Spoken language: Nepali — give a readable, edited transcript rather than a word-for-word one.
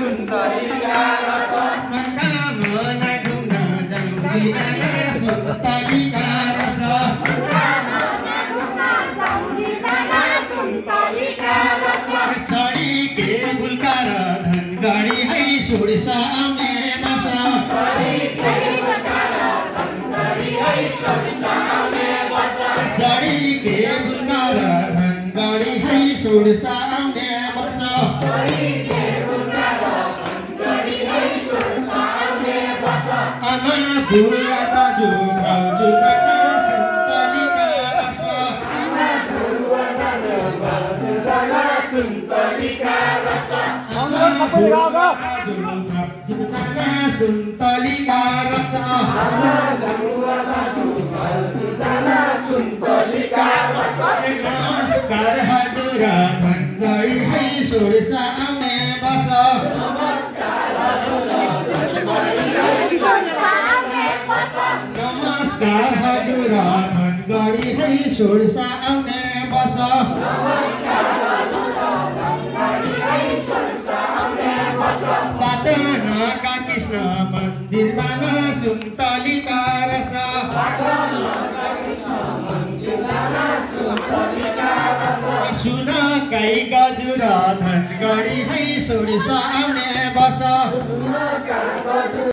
सुन्तलीका रस मनकामना गुण जङ्गिँदैन सुन्तलीका रस चढी केबुलका र धनगढी है सुरसाउने बस चढी केबुलका र धनगढी है सुरसाउने बस आमा बुवा दाजु भाउजू दादा सुन्तलीका रस आमा बुवा दाजु भाउजू दादा सुन्तलीका रस सुन्तलीका रस नमस्कार हजुर धनगढी है सुरसाउने बस नमस्कार हजुर धनगढी है सुरसाउने बस पाटनका कृष्ण मन्दिर जान सुन्तलीका रस सुन काई गजुर धनगढी है सुरसाउने बस